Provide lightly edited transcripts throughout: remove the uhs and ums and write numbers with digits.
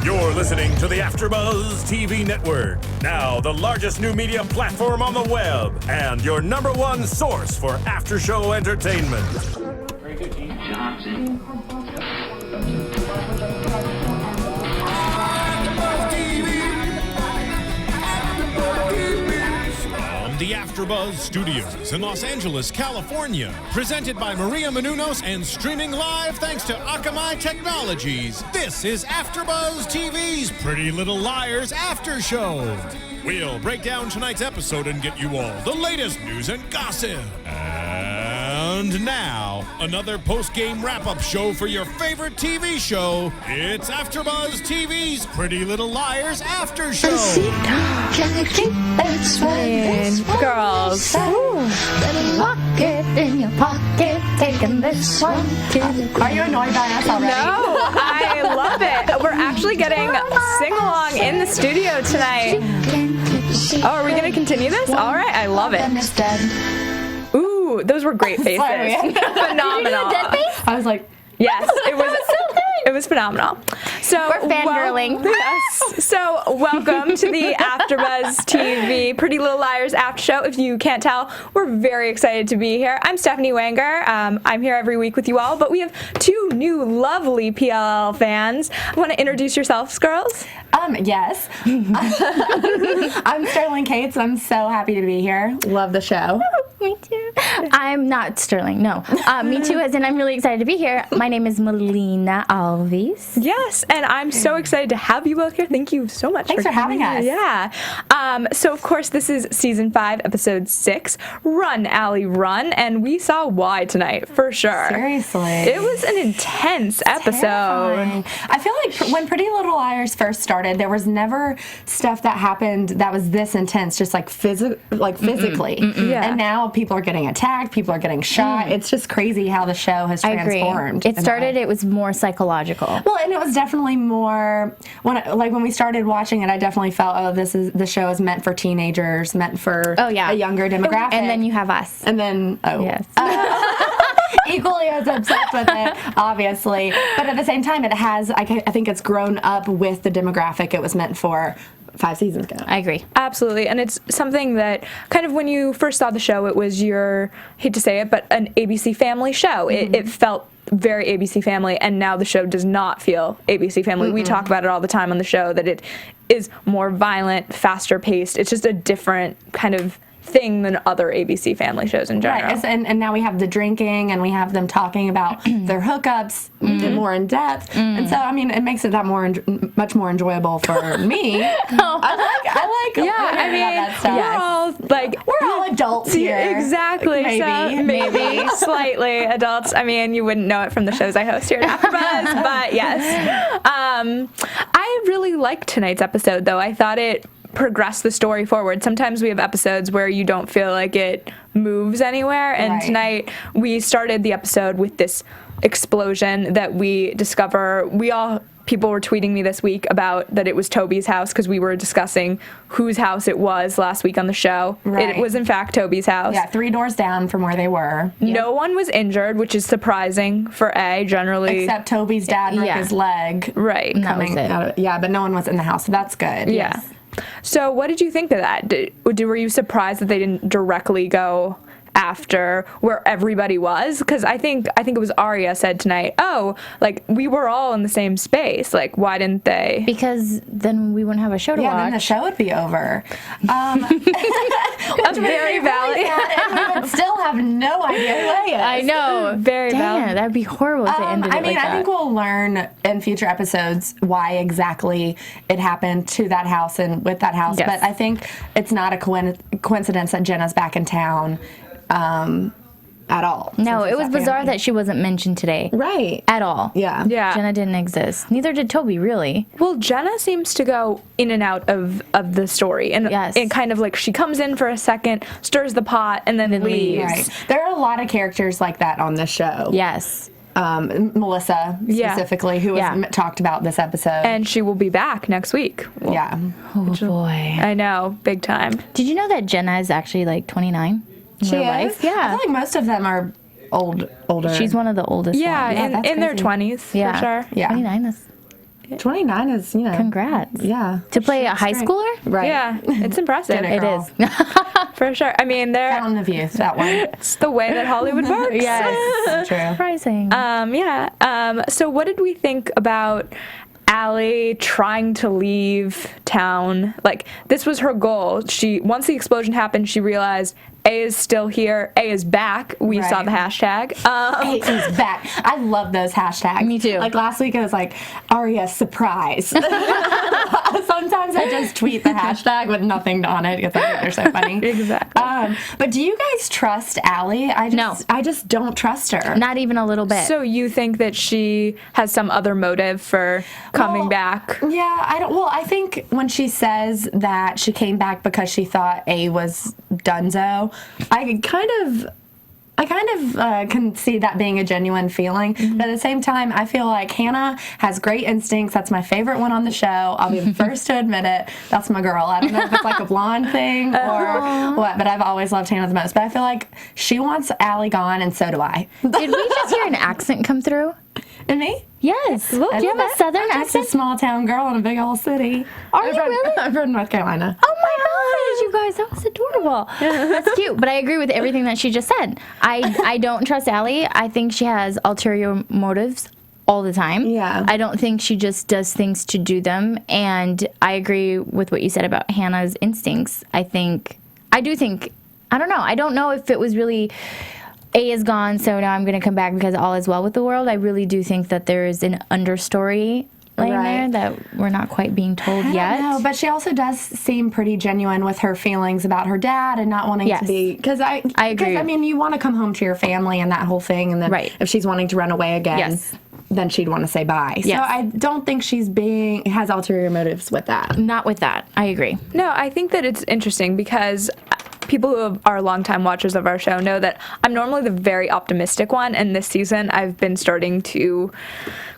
You're listening to the AfterBuzz TV network, now the largest new media platform on the web, and your number one source for after-show entertainment. Very good, Johnson. From the AfterBuzz Studios in Los Angeles, California, presented by Maria Menounos and streaming live thanks to Akamai Technologies. This is AfterBuzz TV's Pretty Little Liars After Show. We'll break down tonight's episode and get you all the latest news and gossip. And now, another post-game wrap-up show for your favorite TV show. It's AfterBuzz TV's Pretty Little Liars After Show. Girls. Lock it in your pocket, taking this one to the... Are you annoyed by us already? No, I love it. We're actually getting sing-along in the studio tonight. Oh, are we going to continue this? All right, I love it. Ooh, those were great faces. Phenomenal. Dead face? I was like, yes, it was so good. It was phenomenal. So we're fangirling. Yes. So welcome to the AfterBuzz TV Pretty Little Liars After Show. If you can't tell, we're very excited to be here. I'm Stephanie Wenger. I'm here every week with you all, but we have two new lovely PLL fans. Want to introduce yourselves, girls? Yes. I'm Sterling Cates, and I'm so happy to be here. Love the show. Me too. I'm not Sterling, no. Me too, as in I'm really excited to be here. My name is Melina Alves. Yes, and I'm so excited to have you both here. Thank you so much. Thanks for having us. Yeah. So, of course, this is Season 5, Episode 6, Run, Allie, Run, and we saw why tonight, for sure. Seriously. It was an intense episode. Terrifying. I feel like when Pretty Little Liars first started, there was never stuff that happened that was this intense, just like physically. Yeah. And now people are getting attacked, people are getting shot. It's just crazy how the show has transformed. It started, it was more psychological. Well, and it was definitely more when we started watching it, I definitely felt, the show is meant for teenagers, meant for a younger demographic. And then you have us. And then yes. Equally as obsessed with it, obviously. But at the same time, it has, I think it's grown up with the demographic it was meant for 5 seasons ago. I agree. Absolutely. And it's something that kind of when you first saw the show, it was your, hate to say it, but an ABC Family show. Mm-hmm. It felt very ABC Family, and now the show does not feel ABC Family. Mm-hmm. We talk about it all the time on the show, that it is more violent, faster paced. It's just a different kind of thing than other ABC Family shows in general. Right, and now we have the drinking, and we have them talking about their hookups more in depth, and so I mean it makes it that much more enjoyable for me. I like that stuff. We're all adults here. Exactly. Maybe slightly adults. I mean, you wouldn't know it from the shows I host here at AfterBuzz, but yes. I really liked tonight's episode, though. I thought it progress the story forward. Sometimes we have episodes where you don't feel like it moves anywhere, and tonight we started the episode with this explosion that we discover. People were tweeting me this week about that it was Toby's house, because we were discussing whose house it was last week on the show. Right. It was in fact Toby's house. Yeah, 3 doors down from where they were. No one was injured, which is surprising for A, generally. Except Toby's dad broke his leg. Right. But no one was in the house, so that's good. Yeah. Yes. So what did you think of that? Were you surprised that they didn't directly go after where everybody was? Because I think it was Aria said tonight, we were all in the same space. Like, why didn't they? Because then we wouldn't have a show to watch. Yeah, then the show would be over. Very valid. And we would still have no idea who A is. I know. Very valid. That'd be horrible if it ended like that. I think we'll learn in future episodes why exactly it happened to that house and with that house. Yes. But I think it's not a coincidence that Jenna's back in town. At all. No, it was bizarre that she wasn't mentioned today. Right. At all. Yeah. Jenna didn't exist. Neither did Toby, really. Well, Jenna seems to go in and out of the story. And it kind of like she comes in for a second, stirs the pot, and then leaves. Right. There are a lot of characters like that on this show. Yes. Melissa, specifically, who was talked about this episode. And she will be back next week. Oh, boy. I know. Big time. Did you know that Jenna is actually like 29? She is? Life? Yeah. I feel like most of them are older. She's one of the oldest ones. In their 20s, for sure. Yeah. 29 is... 29 is, you know. Congrats. Yeah. To play a high schooler? Right. Yeah, it's impressive. It is. For sure. I mean, Fountain of youth, that one. it's the way that Hollywood works. Yes. True. Surprising. So what did we think about Allie trying to leave town? Like, this was her goal. Once the explosion happened, she realized A is still here. A is back. We saw the hashtag. A is back. I love those hashtags. Me too. Like last week, I was like, Aria surprise. Sometimes I just tweet the hashtag with nothing on it because I think they're so funny. Exactly. But do you guys trust Allie? No. I just don't trust her. Not even a little bit. So you think that she has some other motive for coming back? Yeah, I don't. Well, I think when she says that she came back because she thought A was donezo, I kind of can see that being a genuine feeling. But at the same time, I feel like Hanna has great instincts. That's my favorite one on the show. I'll be the first to admit it. That's my girl. I don't know if it's like a blonde thing or what, but I've always loved Hanna the most. But I feel like she wants Allie gone, and so do I. Did we just hear an accent come through? And me? Yes. Do you have a southern I'm just a accent? small town girl in a big old city. Are you really? I'm from North Carolina. Oh my gosh, you guys, that was adorable. That's cute. But I agree with everything that she just said. I don't trust Allie. I think she has ulterior motives all the time. Yeah. I don't think she just does things to do them. And I agree with what you said about Hannah's instincts. I don't know. I don't know if it was really A is gone, so now I'm going to come back because all is well with the world. I really do think that there is an understory laying there that we're not quite being told yet. No, but she also does seem pretty genuine with her feelings about her dad and not wanting to be. Because I agree. I mean, you want to come home to your family and that whole thing, and then if she's wanting to run away again, then she'd want to say bye. So I don't think she's has ulterior motives with that. Not with that. I agree. No, I think that it's interesting because people who are longtime watchers of our show know that I'm normally the very optimistic one, and this season I've been starting to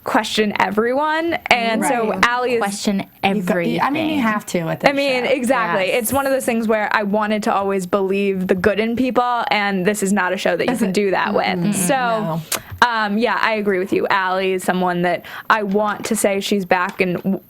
question everyone, and so Allie is question everything. I mean, you have to with this show. Exactly. Yes. It's one of those things where I wanted to always believe the good in people, and this is not a show that you can do that with. So, I agree with you. Allie is someone that I want to say she's back, and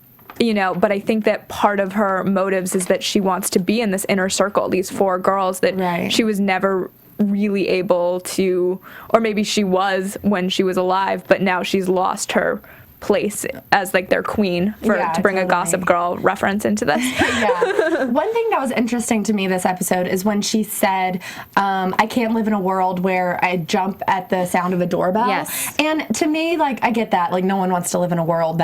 but I think that part of her motives is that she wants to be in this inner circle, these four girls that she was never really able to, or maybe she was when she was alive, but now she's lost her place as like their queen to bring a Gossip Girl reference into this. One thing that was interesting to me this episode is when she said, I can't live in a world where I jump at the sound of a doorbell. Yes. And to me, like, I get that. Like, no one wants to live in a world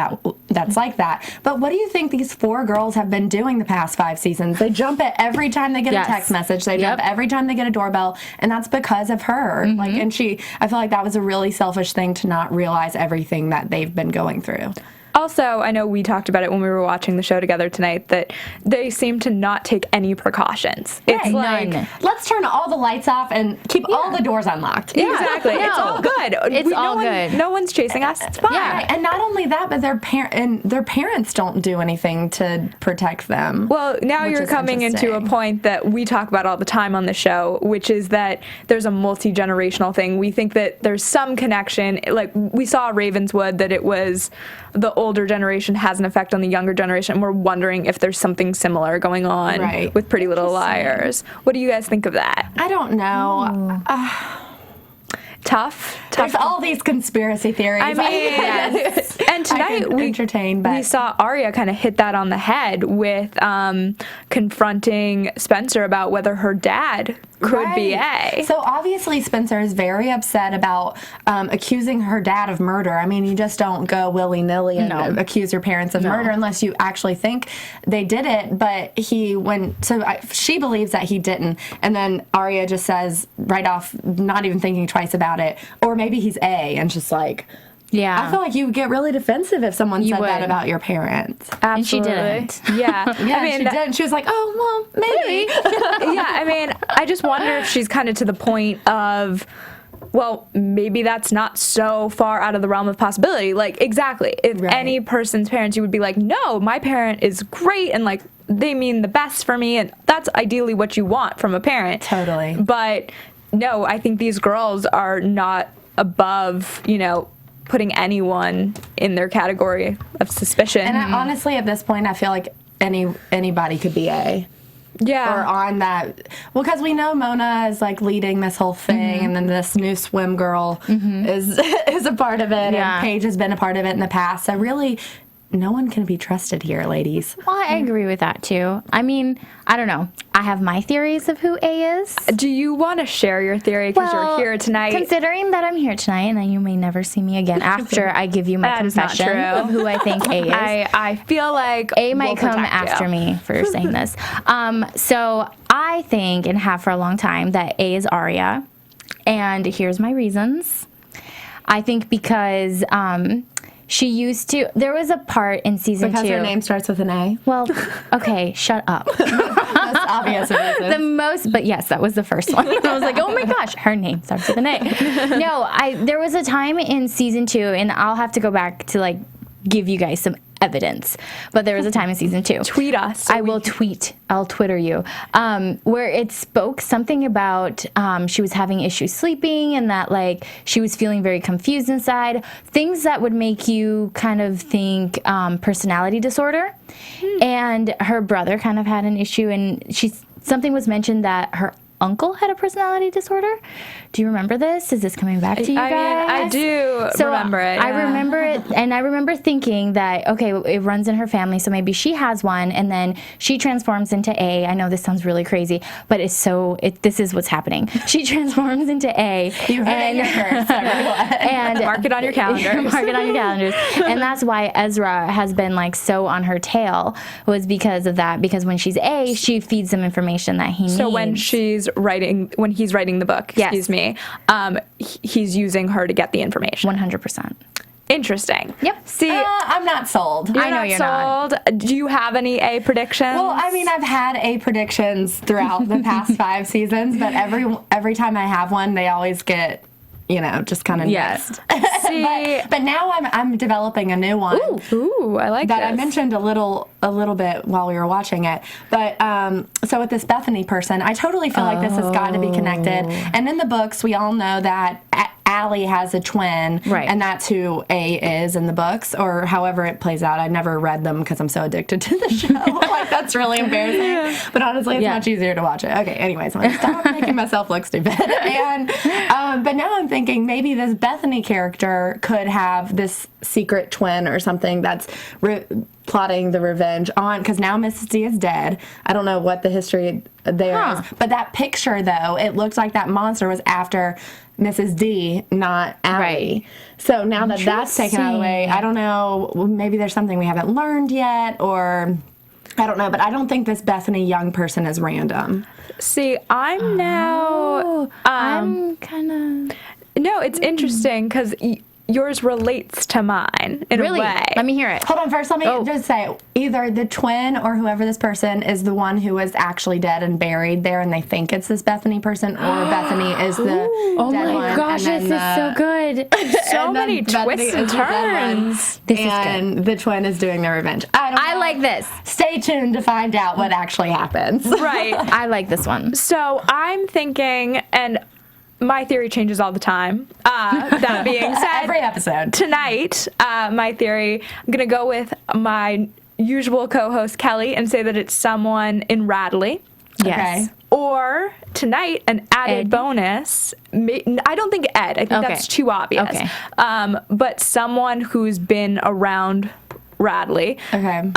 that's like that. But what do you think these four girls have been doing the past 5 seasons? They jump at every time they get a text message. They jump every time they get a doorbell. And that's because of her. Like, and I feel like that was a really selfish thing to not realize everything that they've been going through. Also, I know we talked about it when we were watching the show together tonight, that they seem to not take any precautions. It's like, none. Let's turn all the lights off and keep all the doors unlocked. Exactly. No. It's all good. It's all good. No one's chasing us. It's fine. Yeah, and not only that, but their parents don't do anything to protect them. Well, now you're coming into a point that we talk about all the time on the show, which is that there's a multi-generational thing. We think that there's some connection. Like, we saw Ravenswood, that it was the older generation has an effect on the younger generation, and we're wondering if there's something similar going on with Pretty Little Liars. What do you guys think of that? I don't know. Tough. There's all these conspiracy theories. I mean, and tonight we saw Aria kind of hit that on the head with confronting Spencer about whether her dad could be A. So obviously Spencer is very upset about accusing her dad of murder. I mean, you just don't go willy-nilly and accuse your parents of murder unless you actually think they did it. But she believes that he didn't. And then Aria just says right off, not even thinking twice about it, or maybe he's A, and just like, I feel like you would get really defensive if someone said that about your parents. Absolutely. And she didn't. Yeah. I mean, she didn't. She was like, oh, well, maybe. I mean, I just wonder if she's kind of to the point of, well, maybe that's not so far out of the realm of possibility. Like, exactly. If any person's parents, you would be like, no, my parent is great, and like, they mean the best for me, and that's ideally what you want from a parent. Totally. But no, I think these girls are not above, putting anyone in their category of suspicion. And honestly, at this point, I feel like anybody could be A. Yeah. Or on that. Well, because we know Mona is like leading this whole thing, and then this new swim girl is a part of it, and Paige has been a part of it in the past. So really, no one can be trusted here, ladies. Well, I agree with that too. I mean, I don't know. I have my theories of who A is. Do you want to share your theory because you're here tonight? Considering that I'm here tonight and then you may never see me again after I give you my confession of who I think A is. I feel like A might come after me for saying this. So I think and have for a long time that A is Aria. And here's my reasons. I think because she used to. There was a part in season 2. Because her name starts with an A? Well, okay, shut up. Most obvious of reasons. The most, but yes, that was the first one. I was like, oh my gosh, her name starts with an A. No, there was a time in season 2, and I'll have to go back to like give you guys some evidence. But there was a time in season 2. Tweet us. I'll Twitter you. Where it spoke something about she was having issues sleeping and that like she was feeling very confused inside. Things that would make you kind of think personality disorder. And her brother kind of had an issue, and something was mentioned that her uncle had a personality disorder. Do you remember this? Is this coming back to you guys? I do remember it. I remember it, and I remember thinking that, okay, it runs in her family, so maybe she has one, and then she transforms into A. I know this sounds really crazy, but this is what's happening. She transforms into A. You heard it first, everyone. And mark it on your calendar. Mark it on your calendars. And that's why Ezra has been like so on her tail, was because of that. Because when she's A, she feeds him information that he needs. So when he's writing the book, excuse me, he's using her to get the information. 100%. Interesting. Yep. See, I'm not sold. I know you're not. Do you have any A predictions? Well, I mean, I've had A predictions throughout the past 5 seasons, but every time I have one, they always get, just kind of missed. See, but now I'm developing a new one. Ooh, I like that. this. I mentioned a little bit while we were watching it. But so with this Bethany person, I totally feel like this has got to be connected. And in the books, we all know that Allie has a twin, right? And that's who A is in the books, or however it plays out. I never read them because I'm so addicted to the show. Like, that's really embarrassing. But honestly, it's much easier to watch it. Okay, anyways, I'm gonna stop making myself look stupid. And but now I'm thinking maybe this Bethany character could have this secret twin or something that's plotting the revenge on, because now Mrs. D is dead. I don't know what the history there is, but that picture though, it looked like that monster was after Mrs. D, not Allie. Right. So now that that's taken out of the way, I don't know, maybe there's something we haven't learned yet, or I don't know, but I don't think this Bethany young person is random. See, I'm now... I'm kind of... No, it's interesting because yours relates to mine in a way. Let me hear it. Hold on, first let me just say, either the twin or whoever this person is the one who was actually dead and buried there, and they think it's this Bethany person, or Bethany is the dead one. Oh my gosh, this is so good. So many twists and turns. This is and the twin is doing their revenge. I like this. Stay tuned to find out what actually happens. Right. I like this one. So I'm thinking, and my theory changes all the time. That being said, every episode. Tonight, my theory, I'm going to go with my usual co-host, Kelly, and say that it's someone in Radley. Yes. Okay. Or tonight, an added bonus. I don't think Ed. I think that's too obvious. Okay. But someone who's been around Radley. Okay.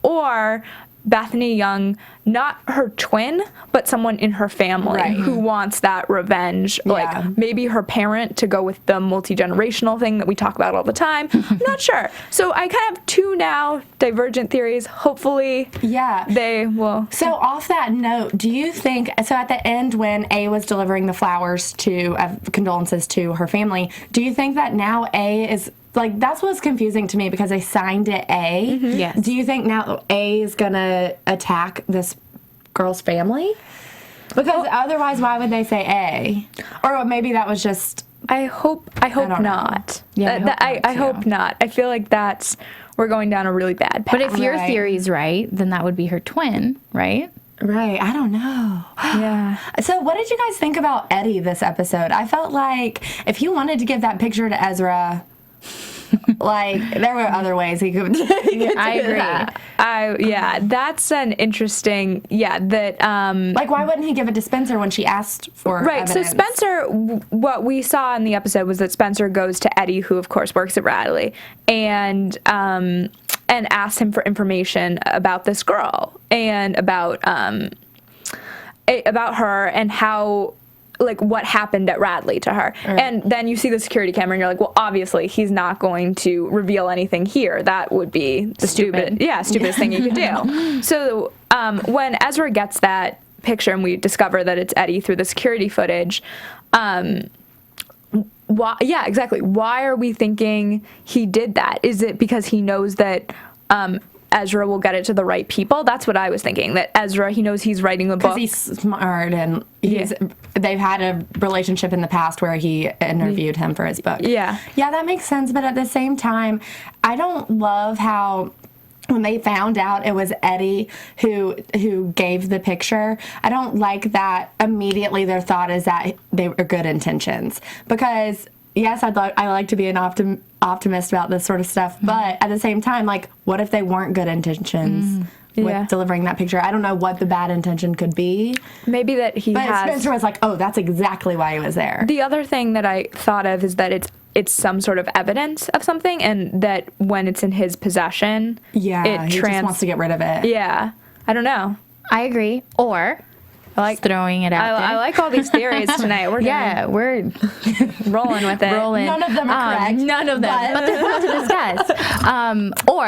Or Bethany Young, not her twin, but someone in her family who wants that revenge. Yeah. Like maybe her parent, to go with the multi-generational thing that we talk about all the time. I'm not sure. So I kind of have 2 now divergent theories. Hopefully they will. So off that note, do you think, so at the end when A was delivering the flowers to condolences to her family, do you think that now A is, like, that's what's confusing to me because they signed it A. Mm-hmm. Yes. Do you think now A is going to attack this girl's family? Because otherwise, why would they say A? Or maybe that was just... I hope not. Yeah, I hope not. I feel like we're going down a really bad path. But if your theory's right, then that would be her twin, right? Right, I don't know. Yeah. So what did you guys think about Eddie this episode? I felt like if you wanted to give that picture to Ezra, Like, there were other ways he could do I agree. that. That's an interesting, that, Like, why wouldn't he give it to Spencer when she asked for right, evidence? so Spencer, what we saw in the episode was that Spencer goes to Eddie, who of course works at Radley, and asks him for information about this girl and about her and how, like, what happened at Radley to her. Right. And then you see the security camera and you're like, well, obviously he's not going to reveal anything here. That would be the stupidest thing you could do. So when Ezra gets that picture and we discover that it's Eddie through the security footage, exactly. Why are we thinking he did that? Is it because he knows that Ezra will get it to the right people? That's what I was thinking. That Ezra, he knows he's writing the book. Because he's smart and they've had a relationship in the past where he interviewed him for his book. Yeah. Yeah, that makes sense. But at the same time, I don't love how when they found out it was Eddie who gave the picture, I don't like that immediately their thought is that they were good intentions. Because yes, I like to be an optimist about this sort of stuff, but at the same time, like, what if they weren't good intentions with delivering that picture? I don't know what the bad intention could be. Maybe that But Spencer was like, oh, that's exactly why he was there. The other thing that I thought of is that it's some sort of evidence of something, and that when it's in his possession, he just wants to get rid of it. Yeah. I don't know. I agree. Or I like throwing it out there. I like all these theories tonight. We're rolling with it. None of them are correct. None of them. But there's a lot to discuss. Or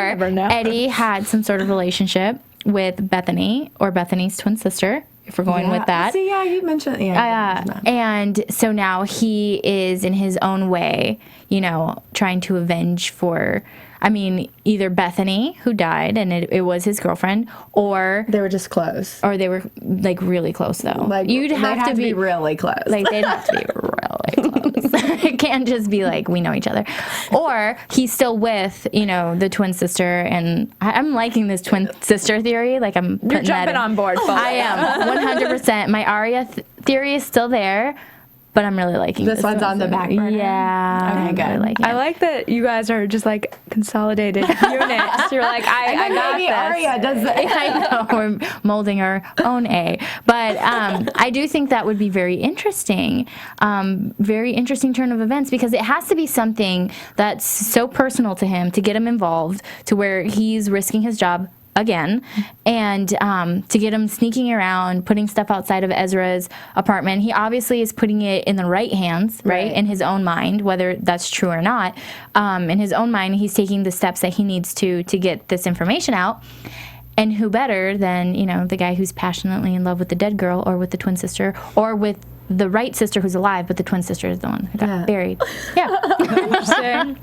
Eddie had some sort of relationship with Bethany or Bethany's twin sister, if we're going with that. See, you mentioned and so now he is in his own way, trying to avenge for, either Bethany, who died, and it was his girlfriend, or they were just close. Or they were, like, really close, though. Like, you'd have to be really close. Like, they'd have to be really close. It can't just be like, we know each other. Or he's still with, the twin sister, and I'm liking this twin sister theory. Like, You're jumping on board, folks. I am, 100%. My Aria theory is still there. But I'm really liking this one's on the back burner. Yeah. Okay, good. Really I like that you guys are just like consolidated units. You're like, I got maybe this. Aria does that. I know, we're molding our own A. But I do think that would be very interesting. Very interesting turn of events, because it has to be something that's so personal to him to get him involved to where he's risking his job again, and to get him sneaking around, putting stuff outside of Ezra's apartment. He obviously is putting it in the right hands, right? In his own mind, whether that's true or not. In his own mind, he's taking the steps that he needs to get this information out. And who better than, the guy who's passionately in love with the dead girl, or with the twin sister, or with the right sister who's alive, but the twin sister is the one who got buried. Yeah. Interesting.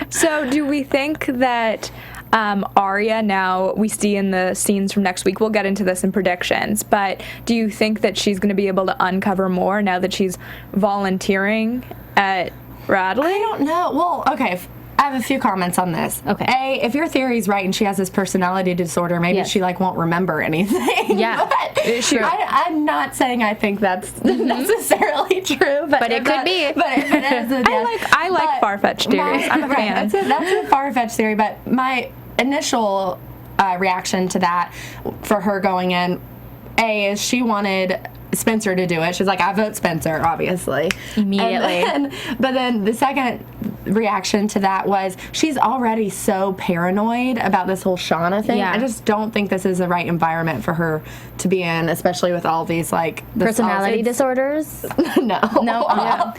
So do we think that Aria, now we see in the scenes from next week, we'll get into this in predictions, but do you think that she's going to be able to uncover more now that she's volunteering at Radley? I don't know. Well, okay, I have a few comments on this. Okay. A, if your theory's right and she has this personality disorder, maybe she won't remember anything. Yeah. I'm not saying I think that's necessarily true, but it could be. But if it is, I like far-fetched theories. I'm a fan. That's a far-fetched theory, but my initial reaction to that for her going in, A, is she wanted Spencer to do it. She's like, I vote Spencer, obviously. Immediately. But then the second reaction to that was she's already so paranoid about this whole Shauna thing. Yeah. I just don't think this is the right environment for her to be in, especially with all these personality disorders. No. All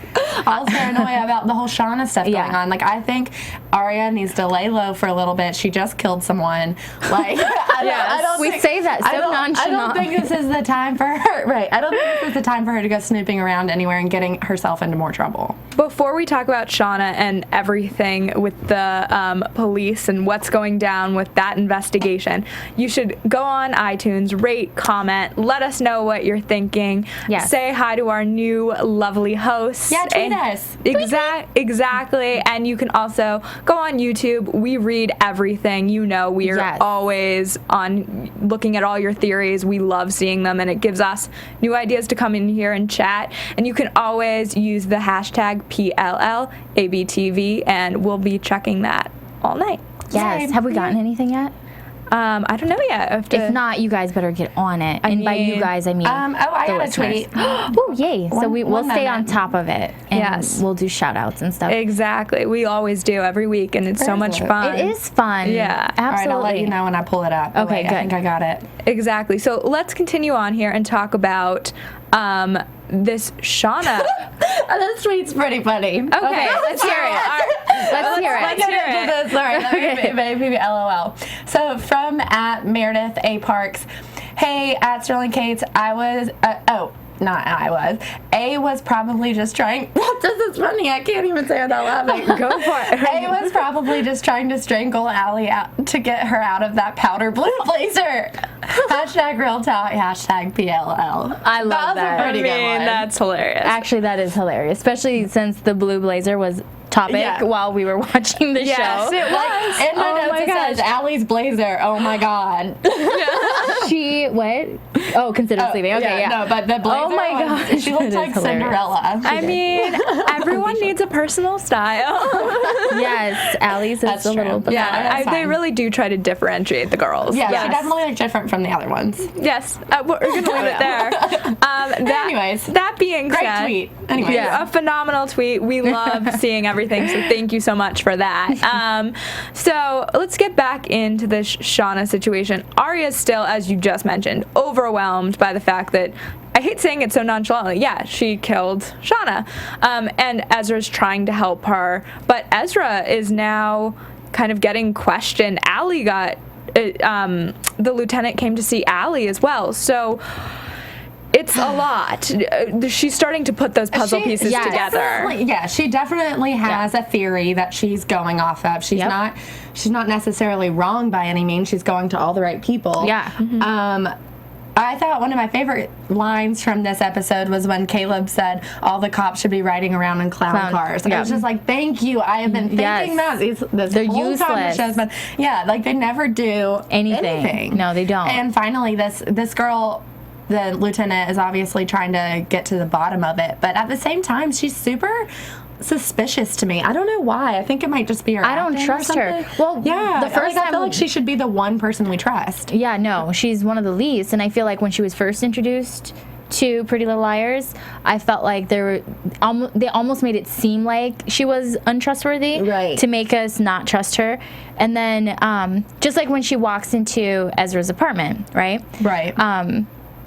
paranoia about the whole Shauna stuff going on. Like, I think Aria needs to lay low for a little bit. She just killed someone. Like, I don't we think, say that so nonchalant. I don't think this is the time for her. Right. I don't think this is the time for her to go snooping around anywhere and getting herself into more trouble. Before we talk about Shauna and everything with the police and what's going down with that investigation, you should go on iTunes, rate, comment, let us know what you're thinking. Yes. Say hi to our new lovely hosts. Yeah, tweet us. Exactly. And you can also go on YouTube. We read everything. We are always on looking at all your theories. We love seeing them, and it gives us new ideas to come in here and chat. And you can always use the hashtag PLLABTV TV, and we'll be checking that all night. Yes. Have we gotten anything yet? I don't know yet. If not, you guys better get on it. And by you guys, I mean I the got a listeners. tweet. Oh, yay. So we'll stay on moment. top of it. And Yes. we'll do shout-outs and stuff. Exactly. We always do every week, and it's so much fun. It is fun. Yeah. Absolutely. All right, I'll let you know when I pull it up. Okay, Wait, good. I think I got it. Exactly. So let's continue on here and talk about this Shauna. This tweet's pretty funny. Okay, let's hear it. All right. Let's hear it. Let's hear it. Sorry, maybe LOL. So from @Meredith A. Parks, hey, @Sterling Cates, A was probably just trying. This is funny. I can't even say it out loud. Go for it. A was probably just trying to strangle Allie out to get her out of that powder blue blazer. #Real Talk. #PLL. I love that. A pretty good one. That's hilarious. Actually, that is hilarious, especially since the blue blazer was topic while we were watching the show. it was. In my notes, it says Allie's blazer. Oh my god. She what? Oh, considered sleeping. Okay, yeah. No, but the blazer. Oh my God. She looked That like is hilarious. Cinderella. I mean, everyone needs a personal style. Yes, Allie's That's is a true. little bit. Yeah. They fine. really do try to differentiate the girls. Yeah, Yes. she definitely looked different from the other ones. Yes, we're going to leave it there. Anyways, that being great said, tweet. Anyways. yeah, a phenomenal tweet. We love seeing everything, so thank you so much for that. So let's get back into the Shauna situation. Aria is still, as you just mentioned, overwhelmed by the fact that, I hate saying it so nonchalantly, yeah, she killed Shauna. And Ezra's trying to help her, but Ezra is now kind of getting questioned. Allie got, the lieutenant came to see Allie as well, so it's a lot. She's starting to put those puzzle pieces together. She definitely has a theory that she's going off of. She's not necessarily wrong by any means. She's going to all the right people. Yeah. I thought one of my favorite lines from this episode was when Caleb said all the cops should be riding around in clown cars. And I was just like, thank you. I have been thinking that this They're whole time the useless. show's been, like they never do anything. No, they don't. And finally, this girl, the lieutenant, is obviously trying to get to the bottom of it. But at the same time, she's super suspicious to me. I don't know why. I think it might just be her I don't acting or trust her. something. Well, yeah, the first I time feel like she should be the one person we trust. Yeah, no, she's one of the least, and I feel like when she was first introduced to Pretty Little Liars, I felt like they almost made it seem like she was untrustworthy, Right. to make us not trust her. And then just like when she walks into Ezra's apartment, right?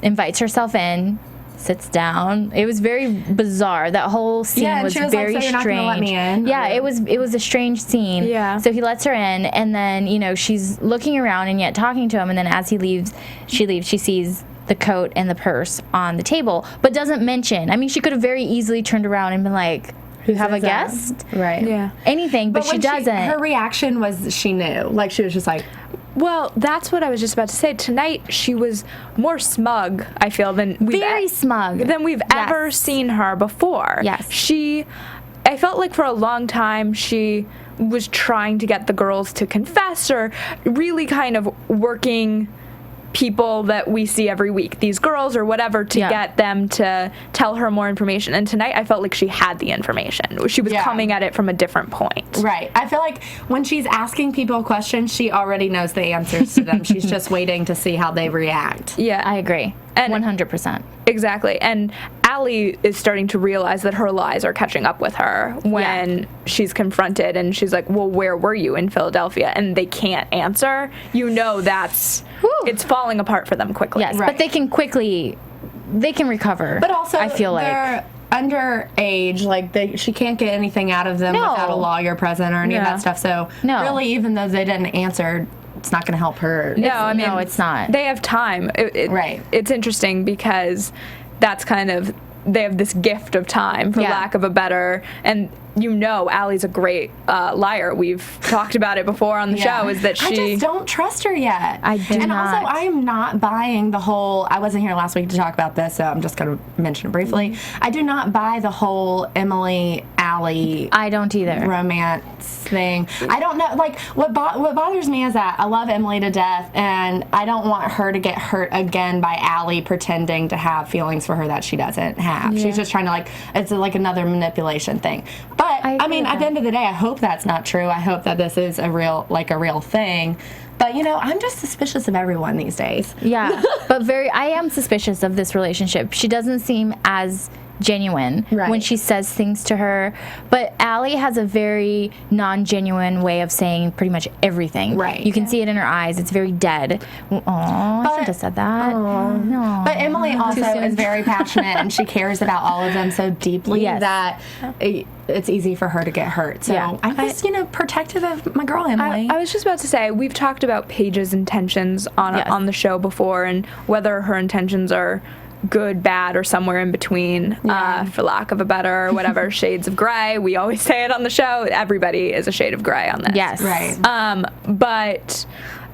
Invites herself in, sits down. It was very bizarre. That whole scene and was she was very like, so you're not strange. gonna let me in? Yeah, it was a strange scene. Yeah. So he lets her in, and then she's looking around and yet talking to him, and then as she leaves, she sees the coat and the purse on the table, but doesn't mention. I mean, she could have very easily turned around and been like, "You have a guest?" Right. Yeah. Anything, but she when doesn't. Her reaction was she knew. Like she was just like, Well, that's what I was just about to say. Tonight, she was more smug, I feel, than we've ever seen her before. Yes. I felt like for a long time she was trying to get the girls to confess, or really kind of working people that we see every week, these girls or whatever, to get them to tell her more information. And tonight I felt like she had the information. She was coming at it from a different point. right. I feel like when she's asking people questions, she already knows the answers to them. She's just waiting to see how they react. Yeah. I agree. And 100%. Exactly. And Allie is starting to realize that her lies are catching up with her when she's confronted, and she's like, well, where were you in Philadelphia? And they can't answer. It's falling apart for them quickly. Yes, but they can recover. But also, I feel like they're underage. Like she can't get anything out of them without a lawyer present or any of that stuff. So really, even though they didn't answer, it's not going to help her. No, it's not. They have time. Right. It's interesting because that's kind of, they have this gift of time, for lack of a better, and Allie's a great liar. We've talked about it before on the show, is that I just don't trust her yet. I do and not. also, I am not buying the whole, I wasn't here last week to talk about this, so I'm just going to mention it briefly. I do not buy the whole Emily Allie. I don't either. Romance thing. I don't know. Like, what bothers me is that I love Emily to death, and I don't want her to get hurt again by Allie pretending to have feelings for her that she doesn't have. She's just trying to, it's like another manipulation thing. But I mean, at the end of the day, I hope that's not true. I hope that this is a real thing. But, I'm just suspicious of everyone these days. Yeah, but I am suspicious of this relationship. She doesn't seem as genuine when she says things to her. But Allie has a very non-genuine way of saying pretty much everything. Right. You can see it in her eyes. It's very dead. Oh, I shouldn't have said that. No. But Emily also is very passionate, and she cares about all of them so deeply that it's easy for her to get hurt. So I'm just, protective of my girl, Emily. I was just about to say, we've talked about Paige's intentions on the show before, and whether her intentions are good, bad, or somewhere in between, for lack of a better, whatever, shades of gray. We always say it on the show. Everybody is a shade of gray on this. Yes. Right. But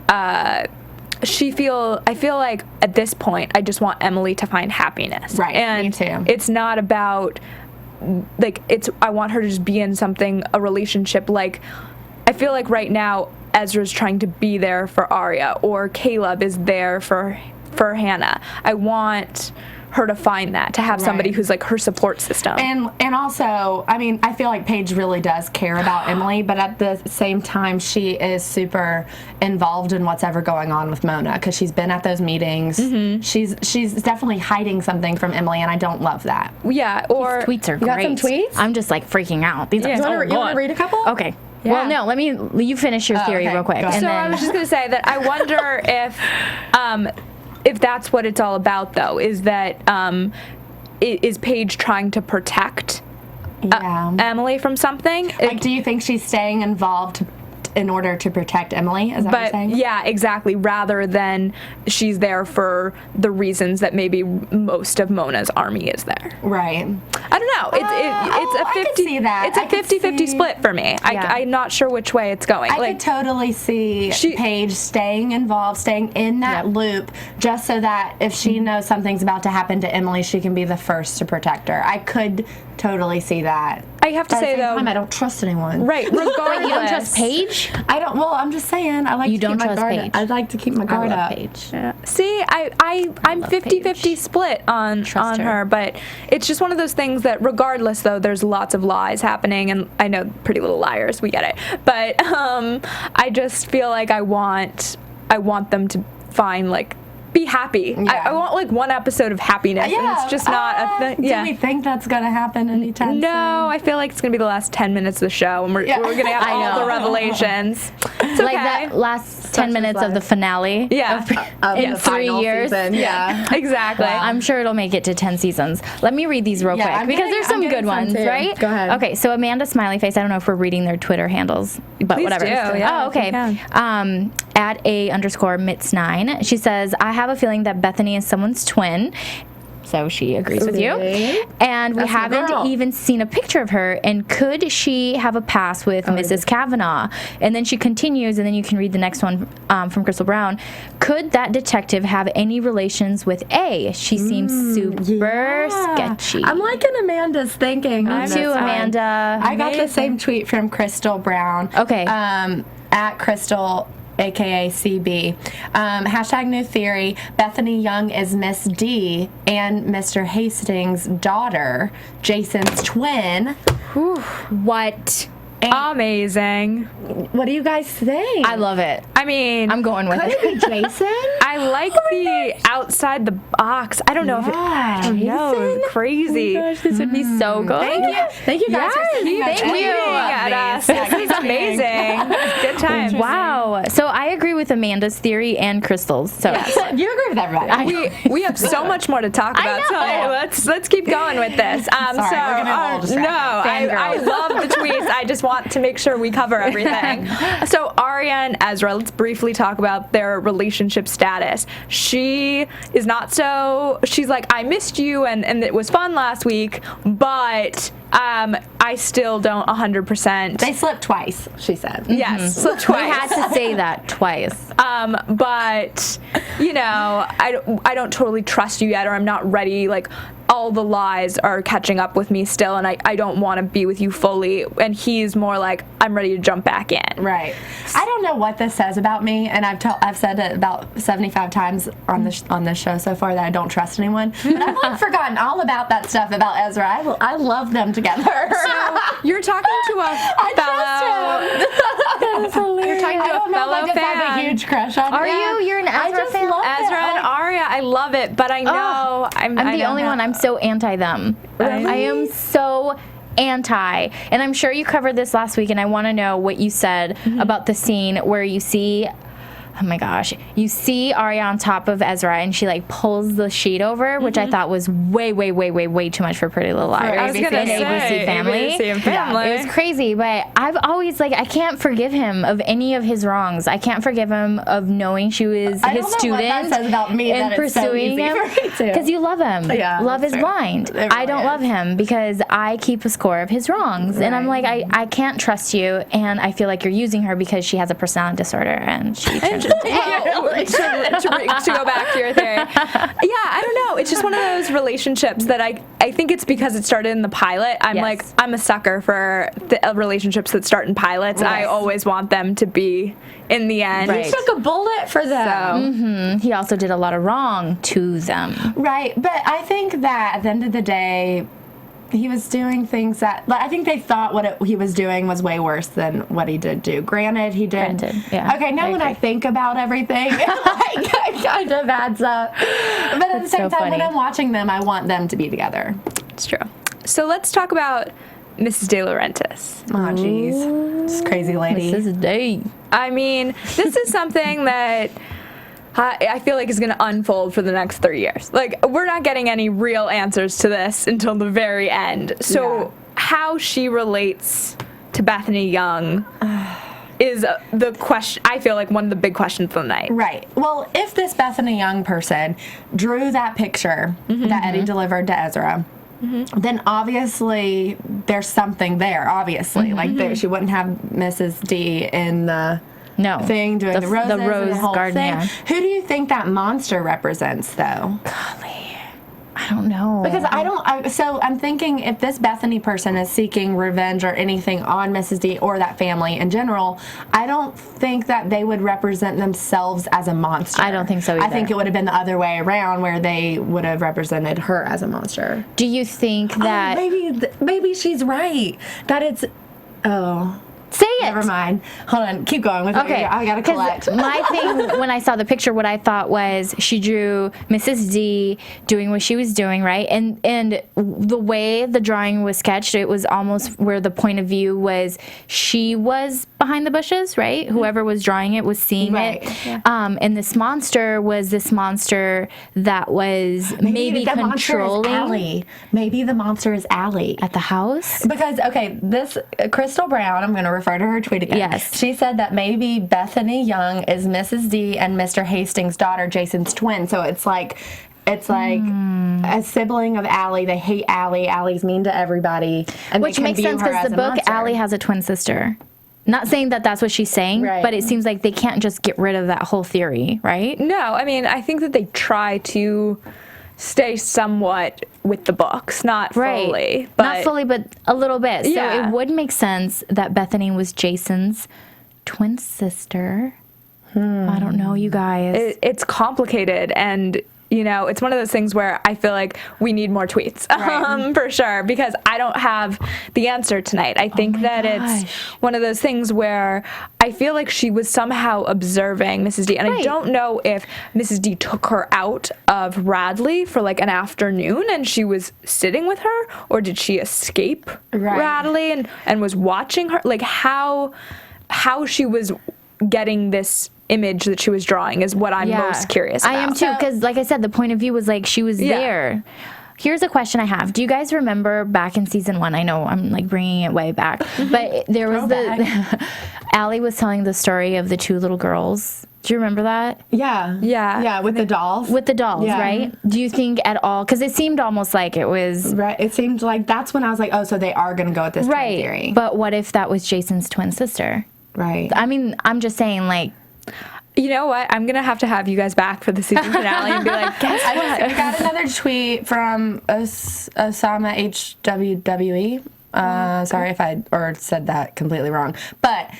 I feel like at this point, I just want Emily to find happiness. Right. And me too. It's not about, I want her to just be in a relationship. Like, I feel like right now, Ezra's trying to be there for Aria, or Caleb is there for Hanna. I want her to find that, to have somebody who's like her support system. And also, I mean, I feel like Paige really does care about Emily, but at the same time, she is super involved in what's ever going on with Mona, because she's been at those meetings. Mm-hmm. She's definitely hiding something from Emily, and I don't love that. Yeah, or These tweets are you great. got some tweets? I'm just like freaking out. These are You want to read a couple? Okay. Yeah. Well, no, you finish your theory real quick. So I was just going to say that I wonder if that's what it's all about, though, is that is Paige trying to protect Emily from something? Like, do you think she's staying involved in order to protect Emily? Is that what you're saying? Yeah, exactly. Rather than she's there for the reasons that maybe most of Mona's army is there. Right. I don't know. It's a 50. I could see that. It's a 50-50 split for me. I'm not sure which way it's going. I could totally see Paige staying involved, staying in that loop, just so that if she knows something's about to happen to Emily, she can be the first to protect her. I could totally see that. I have to say, though, I don't trust anyone. Right. Regardless, you don't trust Paige? I don't. Well, I'm just saying. I like to keep my guard up. I'd like to keep my guard up. Paige. Yeah. See, I'm 50-50 split on her, but it's just one of those things that, regardless, though, there's lots of lies happening, and I know Pretty Little Liars, we get it, but I just feel like I want them to find be happy. Yeah. I want one episode of happiness, and it's just not a thing. Do we think that's going to happen anytime soon? No, I feel like it's going to be the last 10 minutes of the show, and we're going to have all the revelations. It's like that last 10 minutes of the finale. Yeah. In 3 years. Season. Yeah. Exactly. Well, I'm sure it'll make it to 10 seasons. Let me read these real quick, because there's some good ones, right? Go ahead. Okay, so Amanda Smiley Face, I don't know if we're reading their Twitter handles, but Please whatever. Do, yeah, oh, okay. At @A_Mitz9, she says, I have a feeling that Bethany is someone's twin. So she agrees with you. And we haven't even seen a picture of her. And could she have a past with Mrs. Kavanaugh? And then she continues, and then you can read the next one from Crystal Brown. Could that detective have any relations with A? She seems super sketchy. I'm liking Amanda's thinking. Me too, Amanda. I got the same tweet from Crystal Brown. Okay. At Crystal, aka CB. Hashtag new theory. Bethany Young is Miss D and Mr. Hastings' daughter, Jason's twin. What? Amazing. What do you guys think? I love it. I mean, I'm going with Could it be Jason? I like the outside the box. I don't know if I don't know. It's crazy. Oh my gosh, this would be so good. Thank you guys for sending that thank you. at us. This is amazing. Good times. Wow. So I agree with Amanda's theory and Crystal's. So You agree with everybody. We have so much more to talk about. So let's keep going with this. Sorry, we're gonna get a little distracted. I love the tweets. I just want to make sure we cover everything. So Aria and Ezra, let's briefly talk about their relationship status. She is not so. She's like, I missed you, and it was fun last week, but I still don't 100%. They slipped twice, she said. Yes, slipped twice. We had to say that twice. But you know, I don't totally trust you yet, or I'm not ready, like, all the lies are catching up with me still, and I don't want to be with you fully. And he's more like, I'm ready to jump back in. Right. I don't know what this says about me, and I've said it about 75 times on this show so far that I don't trust anyone. But I've like forgotten all about that stuff about Ezra. I love them together. So you're talking to a fellow. That's hilarious. You're talking to a fellow I just fan. have a huge crush on him. Are you? You're an Ezra fan? Ezra and Aria, I love it, but I know I'm the only one. I'm so anti them. Really? I am so anti. And I'm sure you covered this last week, and I want to know what you said about the scene where you see, oh my gosh, you see Aria on top of Ezra, and she like pulls the sheet over, which I thought was way too much for Pretty Little Liars. I was going to say, ABC Family. ABC and Family. It was crazy, but I've always, like, I can't forgive him of any of his wrongs. I can't forgive him of knowing she was I his don't know student what that says about me, and that it's so pursuing easy him. for me to. Because you love him. Yeah, love that's is true. blind. It I really don't is. love him because I keep a score of his wrongs. And I'm like, I can't trust you, and I feel like you're using her because she has a personality disorder, and she turns into to go back to your theory. Yeah, I don't know. It's just one of those relationships that I think it's because it started in the pilot. I'm Yes. like, I'm a sucker for the relationships that start in pilots. I Yes. always want them to be in the end. Right. He took a bullet for them. he also did a lot of wrong to them. Right, but I think that at the end of the day, he was doing things that, like, I think they thought what he was doing was way worse than what he did do. Granted, he did. Yeah. Okay, now I when I agree. think about everything, it kind of adds up. But at the same so time, when funny. I'm watching them, I want them to be together. It's true. So let's talk about Mrs. DiLaurentis. Oh, jeez. This crazy lady. This is a day. I mean, this is something that I feel like is going to unfold for the next 3 years. Like, we're not getting any real answers to this until the very end. So how she relates to Bethany Young is the question. I feel like one of the big questions of the night. Right. Well, if this Bethany Young person drew that picture that Eddie delivered to Ezra, then obviously there's something there, obviously. Like, she wouldn't have Mrs. D in the thing doing the roses and rose the whole garden. thing. Yeah. Who do you think that monster represents, though? I don't know. Because so I'm thinking if this Bethany person is seeking revenge or anything on Mrs. D or that family in general, I don't think that they would represent themselves as a monster. I don't think so either. I think it would have been the other way around, where they would have represented her as a monster. Do you think that... Maybe she's right. That it's... Oh... Say it. Never mind. Hold on. Keep going with it. Okay. I gotta 'Cause collect. My thing, when I saw the picture, what I thought was she drew Mrs. D doing what she was doing, right? And the way the drawing was sketched, it was almost where the point of view was she was behind the bushes, right? Whoever was drawing it was seeing Right. it. Yeah. And this monster was this monster that was maybe the monster is controlling Allie. Maybe the monster is Allie. at the house. Because, okay, this Crystal Brown, I'm going to refer to her tweet again. Yes. She said that maybe Bethany Young is Mrs. D and Mr. Hastings' daughter, Jason's twin. So it's like a sibling of Allie. They hate Allie. Allie's mean to everybody. And Which they makes view sense her because as the a book, monster. Allie has a twin sister. Not saying that that's what she's saying, Right. but it seems like they can't just get rid of that whole theory, right? No, I mean, I think that they try to stay somewhat with the books, not fully. But Not fully, but a little bit. So Yeah. it would make sense that Bethany was Jason's twin sister. I don't know, you guys. it's complicated, and you know, it's one of those things where I feel like we need more tweets, for sure, because I don't have the answer tonight. I think that it's one of those things where I feel like she was somehow observing Mrs. D, and I don't know if Mrs. D took her out of Radley for like an afternoon and she was sitting with her, or did she escape Radley and was watching her? Like how she was getting this image that she was drawing is what I'm most curious about. I am too, because like I said, the point of view was like she was there. Here's a question I have. Do you guys remember back in season 1? I know I'm like bringing it way back, but there was Allie was telling the story of the 2 little girls. Do you remember that? Yeah, with the dolls. With the dolls, right? Do you think at all, because it seemed almost like it was... Right, it seemed like that's when I was like, oh, so they are going to go with this twin theory. But what if that was Jason's twin sister? Right. I mean, I'm just saying, like... You know what? I'm going to have you guys back for the season finale and be like, guess what? I got another tweet from Osama HWWE. Sorry if I said that completely wrong. But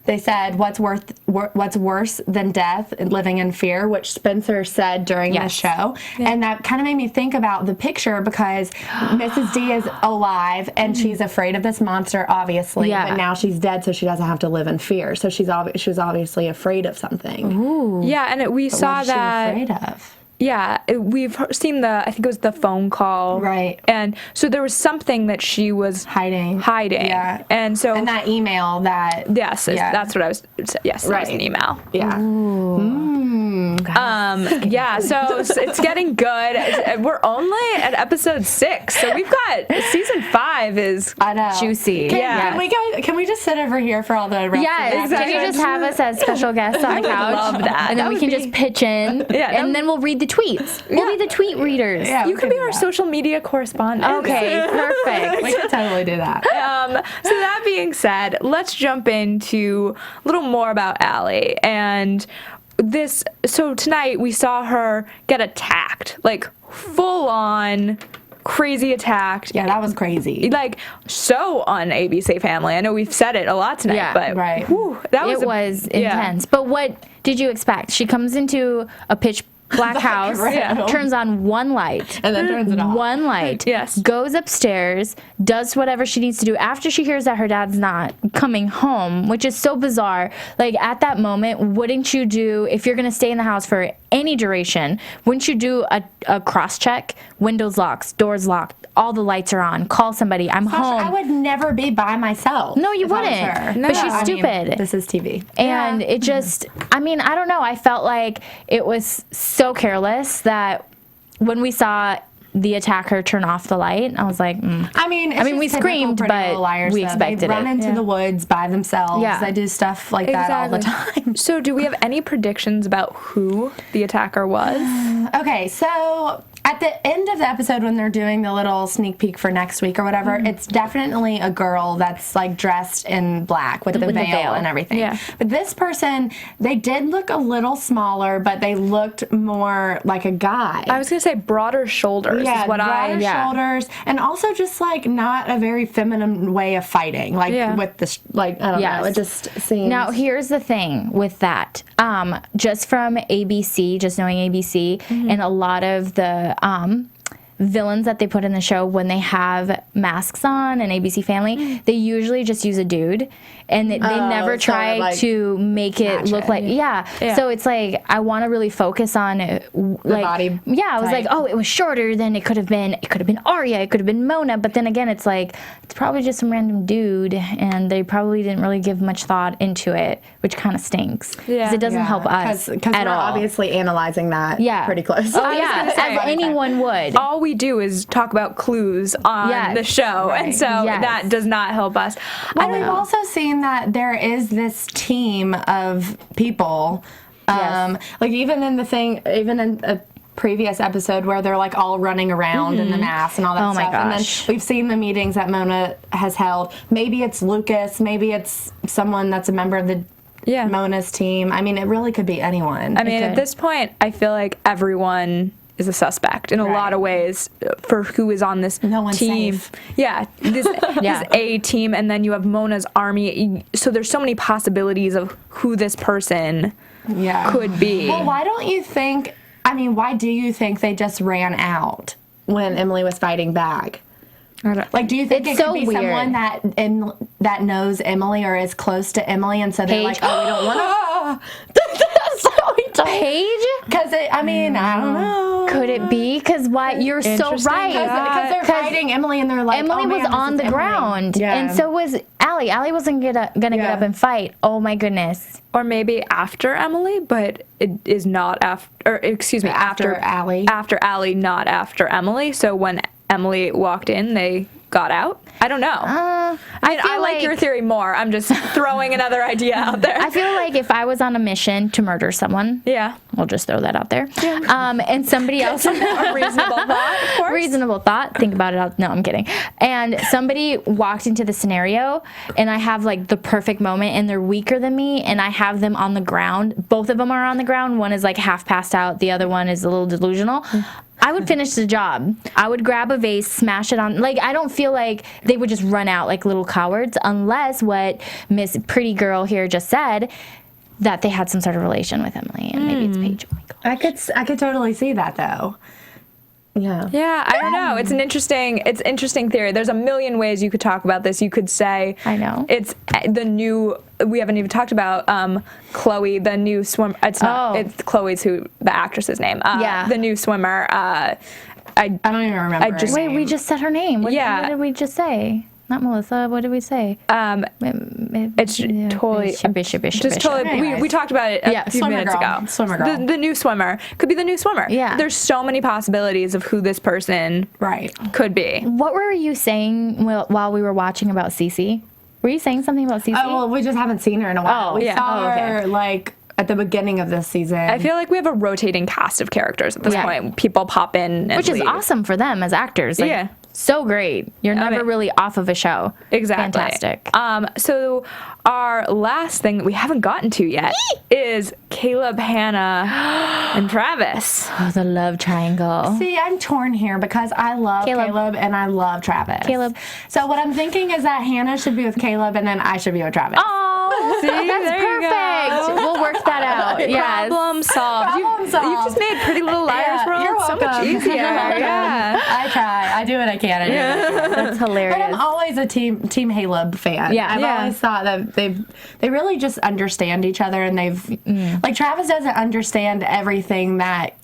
they said, what's worse than death? Living in fear, which Spencer said during the show. Yeah. And that kind of made me think about the picture because Mrs. D is alive and she's afraid of this monster, obviously. Yeah. But now she's dead, so she doesn't have to live in fear. So she was obviously afraid of something. Ooh. Yeah, and we saw that. What was she afraid of? Yeah, we've seen I think it was the phone call. Right. And so there was something that she was hiding. Yeah. And so. And that email that. Yes, that's what I was. Yes, that was an email. Yeah. Yeah, so it's getting good. We're only at episode 6, so we've got season 5 is juicy. Can we just sit over here for all the rest of the Can you just have us as special guests on the couch? I would love that. And then we can just pitch in. Yeah, and then we'll read the tweets. We'll be the tweet readers. Yeah, you can be our social media correspondent. Okay, perfect. We can totally do that. So that being said, let's jump into a little more about Allie and this. So tonight we saw her get attacked, like full on crazy attacked. Yeah, that was crazy. Like so on ABC Family. I know we've said it a lot tonight, but whew, it was intense. But what did you expect? She comes into a pitch black house, turns on one light, and then turns it off. One light, goes upstairs, does whatever she needs to do after she hears that her dad's not coming home, which is so bizarre. Like, at that moment, wouldn't you do, if you're going to stay in the house for any duration, wouldn't you do a cross-check? Windows locked, doors locked, all the lights are on, call somebody, I'm Sasha, home. I would never be by myself. No, you wouldn't. No, but she's stupid. This is TV. And it just, I mean, I don't know. I felt like it was so careless that when we saw the attacker turn off the light, I was like, I mean, we screamed, but we expected it. They run into the woods by themselves. Yeah. They do stuff like that all the time. So do we have any predictions about who the attacker was? Okay, so at the end of the episode when they're doing the little sneak peek for next week or whatever, it's definitely a girl that's like dressed in black with the veil and everything. Yeah. But this person, they did look a little smaller, but they looked more like a guy. I was going to say broader shoulders. Yeah, is what broader shoulders, and also just like not a very feminine way of fighting. Like with this, like I don't know, it just seems. Now here's the thing with that. Just from ABC, just knowing ABC, and a lot of the villains that they put in the show when they have masks on and ABC Family, they usually just use a dude, and they never try to make it look like So it's like I want to really focus on like the body. Yeah, I was like, oh, it was shorter than it could have been. It could have been Aria. It could have been Mona. But then again, it's like it's probably just some random dude, and they probably didn't really give much thought into it, which kind of stinks because it doesn't help us because we're obviously analyzing that pretty close. Oh yeah, as anyone would. All we do is talk about clues on the show, and so that does not help us. Well, we've also seen that there is this team of people, like even in a previous episode where they're like all running around in the mask and all that stuff. And then we've seen the meetings that Mona has held. Maybe it's Lucas, maybe it's someone that's a member of the Mona's team. I mean, it really could be anyone. I mean, at this point, I feel like everyone is a suspect in a lot of ways for who is on this team. Safe. Yeah, this A team, and then you have Mona's army. So there's so many possibilities of who this person could be. Well, why do you think they just ran out when Emily was fighting back? Like, do you think it could be someone that knows Emily or is close to Emily, and so they're like, oh, we don't want to. Paige? Because I don't know. Could it be? Because you're so right. Because they're fighting Emily, and they're like, Emily was on the ground, and so was Allie. Allie wasn't gonna get up and fight. Oh my goodness. Or maybe after Emily, but it is not after Allie. After Allie, not after Emily. So when Emily walked in, they got out? I don't know. I like your theory more. I'm just throwing another idea out there. I feel like if I was on a mission to murder someone, we'll just throw that out there, and somebody else, a reasonable thought, of course. Reasonable thought, think about it. No, I'm kidding. And somebody walked into the scenario, and I have like the perfect moment, and they're weaker than me, and I have them on the ground. Both of them are on the ground. One is like half passed out. The other one is a little delusional. I would finish the job. I would grab a vase, smash it on. Like, I don't feel like they would just run out like little cowards, unless what Miss Pretty Girl here just said, that they had some sort of relation with Emily, and maybe it's Paige. Oh my gosh. I could totally see that though. Yeah. Yeah, I don't know. It's an interesting theory. There's a million ways you could talk about this. You could say I know. It's the new, we haven't even talked about Chloe, the new swimmer. It's not, it's Chloe's the actress's name. The new swimmer. I don't even remember. Wait, we just said her name. What did we just say? Not Melissa. What did we say? It's totally just totally. We talked about it a few minutes ago. Swimmer girl. The new swimmer could be the new swimmer. Yeah. There's so many possibilities of who this person could be. What were you saying while we were watching about Cece? Were you saying something about Cece? Oh, well, we just haven't seen her in a while. We saw her like at the beginning of this season. I feel like we have a rotating cast of characters at this point. People pop in and which is leave. awesome for them as actors. Like, so great. You're never really off of a show. Exactly. Fantastic. So our last thing that we haven't gotten to yet is Caleb, Hanna, and Travis. Oh, the love triangle. See, I'm torn here because I love Caleb and I love Travis. So what I'm thinking is that Hanna should be with Caleb and then I should be with Travis. Oh, see, that's perfect. We'll work that out. Yes. Problem solved. You've just made Pretty Little Liars world so much easier. I try. I do what I can. That's hilarious. But I'm always a Team Caleb fan. I've always thought that they really just understand each other, and they've like Travis doesn't understand everything that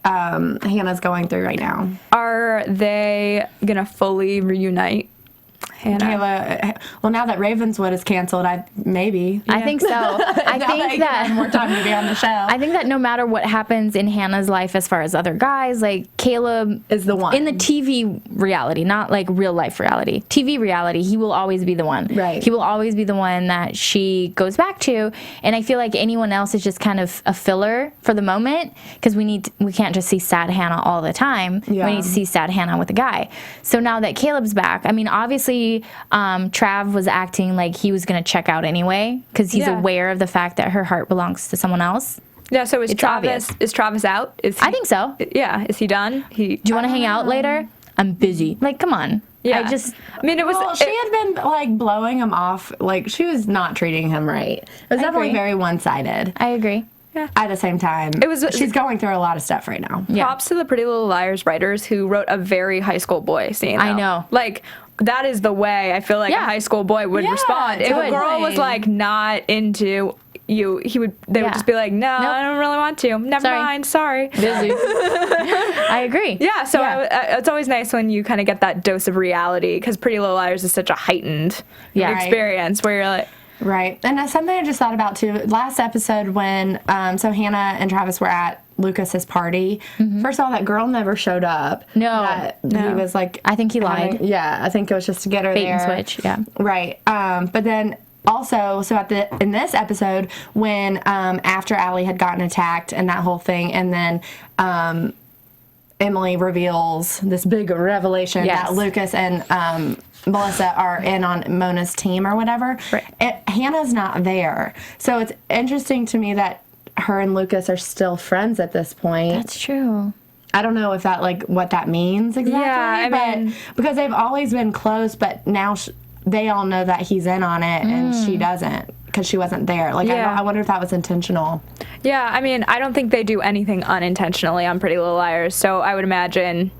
Hannah's going through right now. Are they gonna fully reunite? Hanna. Well, now that Ravenswood is canceled, maybe. I think so. I think that more time to be on the show. I think that no matter what happens in Hannah's life as far as other guys, like Caleb is the one in the TV reality, not like real life reality. TV reality, he will always be the one. Right. He will always be the one that she goes back to, and I feel like anyone else is just kind of a filler for the moment because we can't just see sad Hanna all the time. Yeah. We need to see sad Hanna with a guy. So now that Caleb's back, I mean, obviously. Trav was acting like he was going to check out anyway because he's aware of the fact that her heart belongs to someone else. Yeah, so is Travis out? I think so. Yeah, is he done? Do you want to hang out later? I'm busy. Like, come on. Yeah. She had been like blowing him off. Like, she was not treating him right. It was definitely very one-sided. I agree. Yeah. At the same time, she's going through a lot of stuff right now. Props to the Pretty Little Liars writers who wrote a very high school boy scene. I know. Like, that is the way I feel like a high school boy would respond. If a girl was like not into you, they would just be like, no, I don't really want to. Never mind. Sorry. Busy. I agree. Yeah. So it's always nice when you kind of get that dose of reality because Pretty Little Liars is such a heightened experience where you're like. Right. And that's something I just thought about too. Last episode when so Hanna and Travis were at Lucas's party. First of all, that girl never showed up. No. He was like, I think he lied. I think it was just to get her Bait there. and switch. Yeah. Right. But then also, so in this episode when after Allie had gotten attacked and that whole thing, and then Emily reveals this big revelation that Lucas and Melissa are in on Mona's team or whatever. Right. Hannah's not there. So it's interesting to me that her and Lucas are still friends at this point. That's true. I don't know if that what that means exactly. Yeah, I mean, because they've always been close, but now they all know that he's in on it and she doesn't because she wasn't there. Like, I wonder if that was intentional. Yeah, I mean, I don't think they do anything unintentionally on Pretty Little Liars, so I would imagine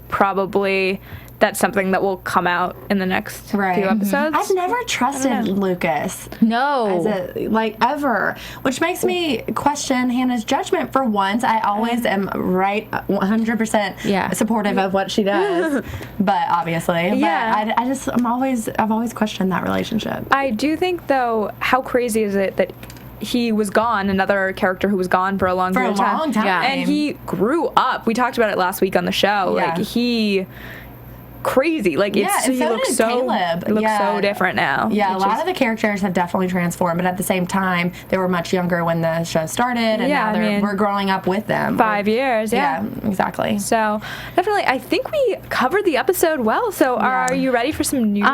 probably that's something that will come out in the next few episodes. I've never trusted Lucas. No. Ever. Which makes me question Hannah's judgment for once. I always am 100% supportive of what she does. But obviously. Yeah. But I've always questioned that relationship. I do think, though, how crazy is it that he was gone, another character who was gone for a long period of time. Yeah. And he grew up. We talked about it last week on the show. Yeah. Like, he crazy. Like, and he so looks did so Caleb. He looks so different now. Yeah, a lot of the characters have definitely transformed, but at the same time, they were much younger when the show started, and now we're growing up with them. 5 years, Yeah, exactly. So, definitely, I think we covered the episode well. So, are you ready for some news?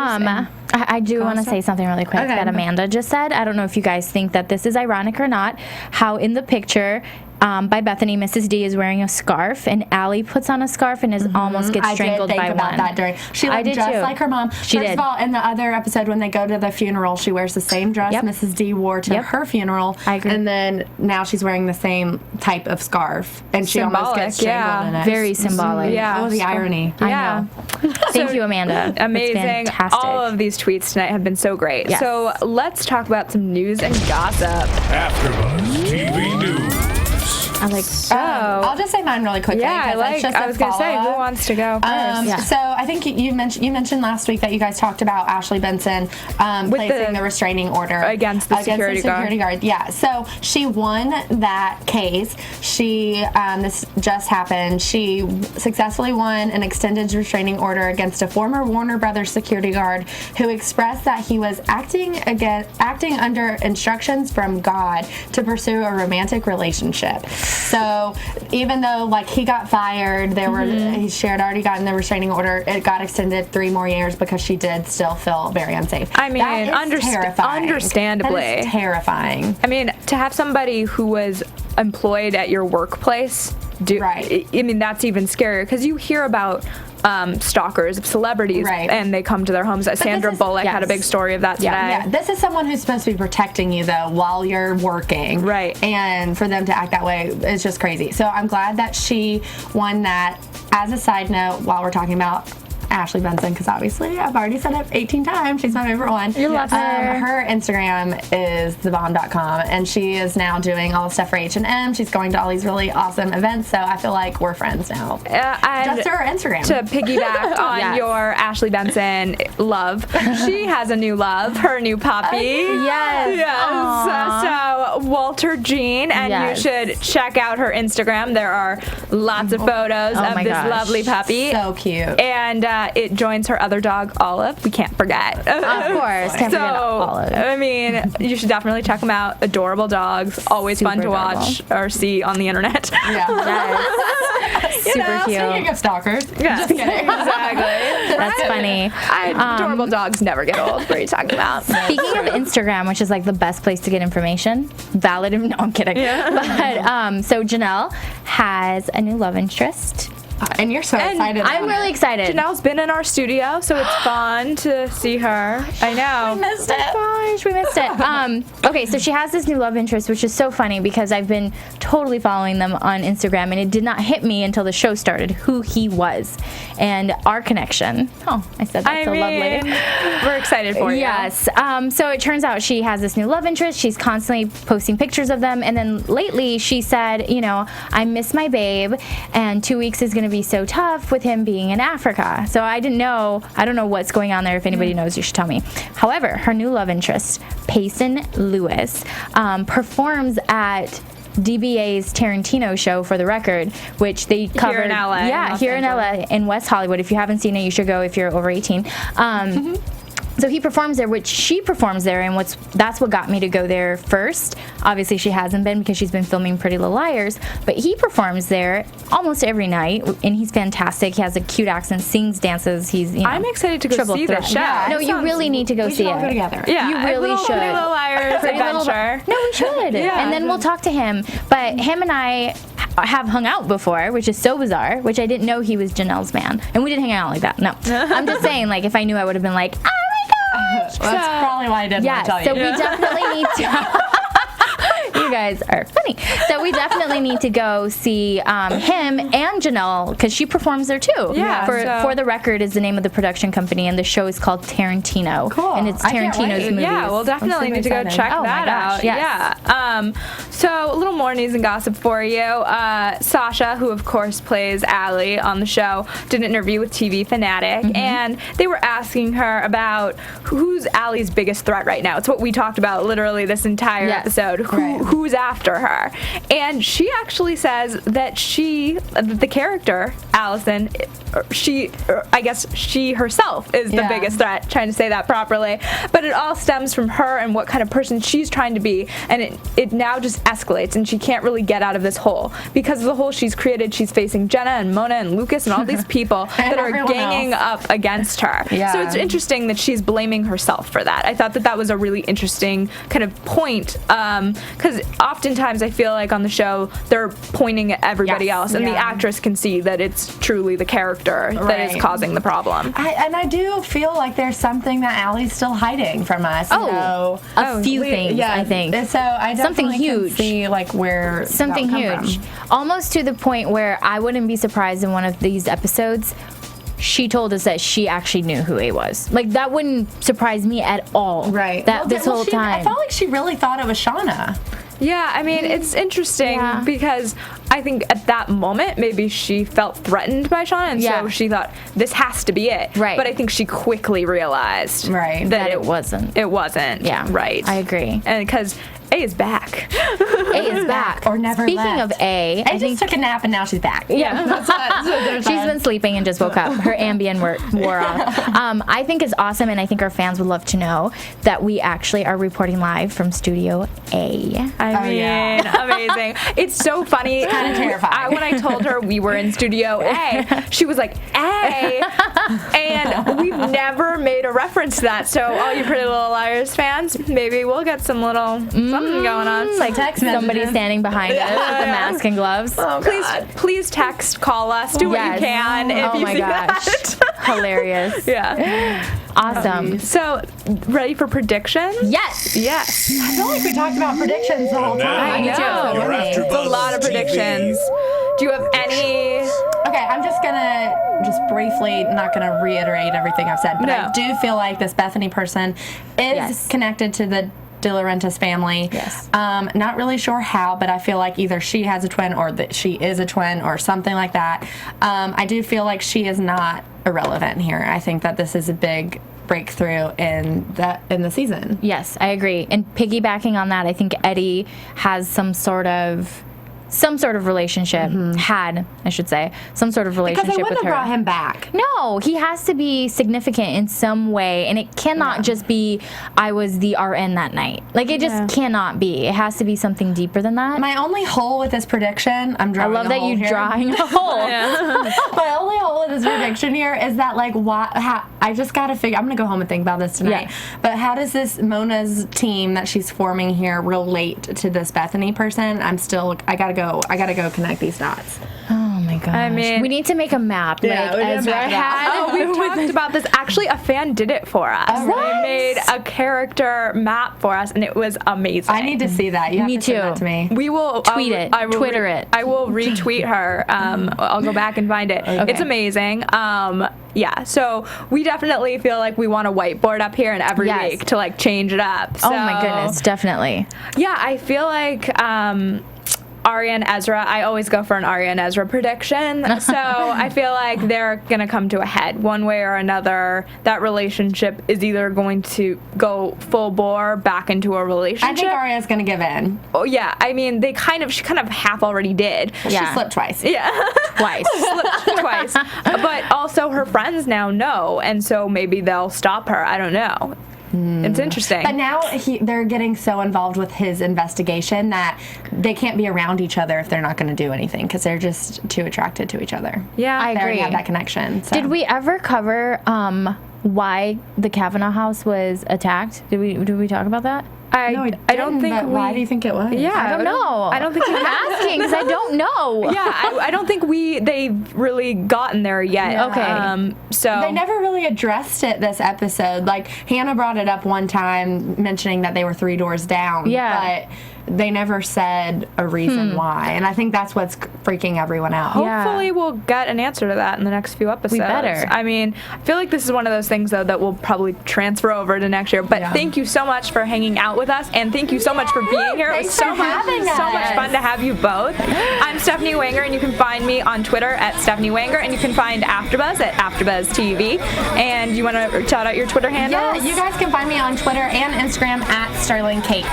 I do want to say something really quick that Amanda just said. I don't know if you guys think that this is ironic or not, how in the picture by Bethany, Mrs. D is wearing a scarf, and Allie puts on a scarf and almost gets strangled by one. I did think about that during. She looked just like her mom. First of all, in the other episode when they go to the funeral, she wears the same dress Mrs. D wore to her funeral. I agree. And then now she's wearing the same type of scarf, and she almost gets strangled in it. Very symbolic. Yeah. Oh, the irony. I know. Thank you, Amanda. Amazing. It's fantastic. All of these tweets tonight have been so great. Yes. So let's talk about some news and gossip. AfterBuzz TV News. I like. I'll just say mine really quickly. Yeah, I was going to say, who follow-up. wants to go first? So I think you mentioned last week that you guys talked about Ashley Benson placing the restraining order against the security guard. Yeah, so she won that case. She this just happened. She successfully won an extended restraining order against a former Warner Brothers security guard who expressed that he was acting under instructions from God to pursue a romantic relationship. So even though he got fired, she had already gotten the restraining order. It got extended 3 more years because she did still feel very unsafe. I mean, terrifying. understandably. That is terrifying. I mean, to have somebody who was employed at your workplace I mean, that's even scarier because you hear about stalkers of celebrities and they come to their homes. Sandra Bullock had a big story of that today. Yeah, this is someone who's supposed to be protecting you, though, while you're working. Right. And for them to act that way is just crazy. So I'm glad that she won that. As a side note, while we're talking about Ashley Benson, because obviously I've already said it 18 times. She's my favorite one. You love her. Her Instagram is thebomb.com, and she is now doing all the stuff for H&M. She's going to all these really awesome events, so I feel like we're friends now. Just her Instagram. To piggyback on your Ashley Benson love, she has a new love, her new puppy. Yes. So Walter Jean, and you should check out her Instagram. There are lots of photos of this lovely puppy. So cute. And it joins her other dog, Olive. We can't forget. Of course. Can't forget Olive. I mean, you should definitely check them out. Adorable dogs. Always fun to watch or see on the internet. Yeah. Super cute. Speaking of stalkers. Yeah. Just kidding. Exactly. That's funny. Adorable dogs never get old. What are you talking about? Speaking of Instagram, which is the best place to get information, valid. No, I'm kidding. Yeah. But so Janelle has a new love interest. And you're so excited. I'm really excited. Janelle's been in our studio, so it's fun to see her. I know. We missed it. Gosh, we missed it. Okay, so she has this new love interest, which is so funny because I've been totally following them on Instagram, and it did not hit me until the show started who he was and our connection. Oh, I said that lovely. We're excited for you. Yes. So it turns out she has this new love interest. She's constantly posting pictures of them, and then lately she said, I miss my babe, and 2 weeks is going to be so tough with him being in Africa. So I don't know what's going on there. If anybody knows, you should tell me. However, her new love interest, Payson Lewis, performs at DBA's Tarantino show, for the record, which they covered here in LA. Yeah, here in LA, in West Hollywood. If you haven't seen it, you should go if you're over 18. So he performs there, which she performs there, and that's what got me to go there first. Obviously, she hasn't been because she's been filming Pretty Little Liars, but he performs there almost every night, and he's fantastic. He has a cute accent, sings, dances. He's I'm excited to go see the show. Yeah, no, you really need to go see it. We should all go together. Yeah, you really should. Pretty Little Liars adventure. No, we should. Yeah. And then we'll talk to him. But him and I have hung out before, which is so bizarre, which I didn't know he was Janelle's man. And we didn't hang out like that. No. I'm just saying, if I knew, I would have been like, That's probably why I didn't want to tell you. So we definitely need to. You guys are funny. So we definitely need to go see him and Janelle, because she performs there too. Yeah. For the Record is the name of the production company, and the show is called Tarantino. Cool. And it's Tarantino's movies. Yeah, we'll definitely need to go check that out. Yes. Yeah. So a little more news and gossip for you. Sasha, who of course plays Allie on the show, did an interview with TV Fanatic, and they were asking her about who's Allie's biggest threat right now. It's what we talked about literally this entire episode. Who who's after her. And she actually says that the character, Allison, I guess she herself is the biggest threat, trying to say that properly. But it all stems from her and what kind of person she's trying to be. And it now just escalates, and she can't really get out of this hole. Because of the hole she's created, she's facing Jenna and Mona and Lucas and all these people that are ganging up against her. Yeah. So it's interesting that she's blaming herself for that. I thought that was a really interesting kind of point, because oftentimes I feel like on the show they're pointing at everybody else, and the actress can see that it's truly the character that is causing the problem. I do feel like there's something that Allie's still hiding from us. A few things, I think. So I definitely something huge. Can see like where something huge, almost to the point where I wouldn't be surprised in one of these episodes she told us that she actually knew who A was. Like, that wouldn't surprise me at all. Right. This whole time. I felt like she really thought it was Shauna. Yeah, I mean, it's interesting because I think at that moment, maybe she felt threatened by Shauna, and so she thought, this has to be it. Right. But I think she quickly realized that it wasn't. It wasn't. Yeah. Right. I agree. And because A is back. A is back. Or never Speaking left. of A, I just took a nap and now she's back. Yeah. She's been sleeping and just woke up. Her Ambien wore off. I think it's awesome, and I think our fans would love to know that we actually are reporting live from Studio A. I mean, amazing. It's so funny. It's kind of terrifying. When I told her we were in Studio A, she was like, A? And we've never made a reference to that. So all you Pretty Little Liars fans, maybe we'll get some little something going on. It's like somebody standing behind us with a mask and gloves. Oh, please text, call us, do what you can if you see that. Hilarious. Yeah. Awesome. So, ready for predictions? Yes. Yes. I feel like we talked about predictions the whole time. I know. It's a lot of predictions. Do you have any? Okay, I'm just briefly, not gonna reiterate everything I've said, but I do feel like this Bethany person is connected to the DiLaurentis family. Yes. Not really sure how, but I feel like either she has a twin or that she is a twin or something like that. I do feel like she is not irrelevant here. I think that this is a big breakthrough in the season. Yes, I agree. And piggybacking on that, I think Eddie has some sort of relationship, I should say, some sort of relationship with her. Because they wouldn't have brought him back. No, he has to be significant in some way, and it cannot just be, I was the RN that night. Like, it just cannot be. It has to be something deeper than that. My only hole with this prediction, I'm drawing a hole. I love that you're drawing a hole. My only hole with this prediction here is that, like, I just got to figure, I'm going to go home and think about this tonight, but how does this Mona's team that she's forming here relate to this Bethany person? I gotta go connect these dots. Oh my gosh. I mean, we need to make a map. Yeah, like Ezra had. We've talked about this. Actually, a fan did it for us. They made a character map for us, and it was amazing. I need to see that. You have to send that to me. We will tweet it. Twitter it. I will retweet her. I'll go back and find it. Okay. It's amazing. So we definitely feel like we want a whiteboard up here and every week to like change it up. So, oh my goodness, definitely. Yeah, I feel like Aria and Ezra, I always go for an Aria and Ezra prediction. So I feel like they're going to come to a head one way or another. That relationship is either going to go full bore back into a relationship. I think Aria's going to give in. Oh, yeah. I mean, she kind of half already did. She slipped twice. Yeah. Twice. Slipped twice. But also her friends now know, and so maybe they'll stop her. I don't know. It's interesting. But now they're getting so involved with his investigation that they can't be around each other if they're not going to do anything because they're just too attracted to each other. Yeah, I agree. They already have that connection. So. Did we ever cover why the Kavanaugh house was attacked? Did we talk about that? I don't think. Why do you think it was? Yeah, I don't know. I don't think I'm asking because I don't know. Yeah, I don't think they've really gotten there yet. Yeah. Okay. So they never really addressed it this episode. Like Hanna brought it up one time, mentioning that they were 3 doors down. Yeah. But they never said a reason why, and I think that's what's freaking everyone out. Hopefully we'll get an answer to that in the next few episodes. We better. I mean, I feel like this is one of those things, though, that will probably transfer over to next year. But thank you so much for hanging out with us, and thank you so much for being here. Thanks it was so for having us. So much fun to have you both. I'm Stephanie Wenger, and you can find me on Twitter at Stephanie Wenger, and you can find AfterBuzz at AfterBuzz TV. And you want to shout out your Twitter handle? Yeah, you guys can find me on Twitter and Instagram at Sterling Cates.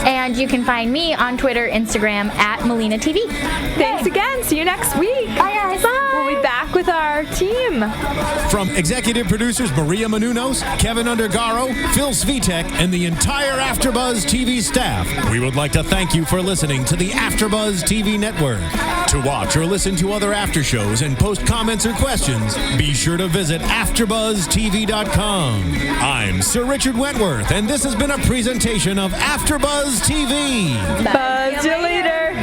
And you can find find me on Twitter, Instagram at Melina TV. Thanks again. See you next week. Bye, guys. Bye. We'll be back with our team. From executive producers Maria Menounos, Kevin Undergaro, Phil Svitek, and the entire AfterBuzz TV staff, we would like to thank you for listening to the AfterBuzz TV network. To watch or listen to other after shows and post comments or questions, be sure to visit AfterBuzzTV.com. I'm Sir Richard Wentworth, and this has been a presentation of AfterBuzz TV. Buzz you later.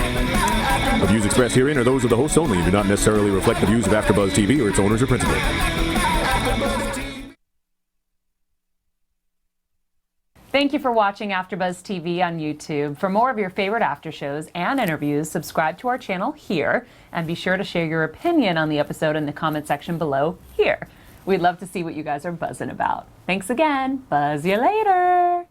The views expressed herein are those of the hosts only and do not necessarily reflect the views of AfterBuzz TV or its owners or principals. Thank you for watching AfterBuzz TV on YouTube. For more of your favorite after shows and interviews, subscribe to our channel here, and be sure to share your opinion on the episode in the comment section below here. We'd love to see what you guys are buzzing about. Thanks again. Buzz you later.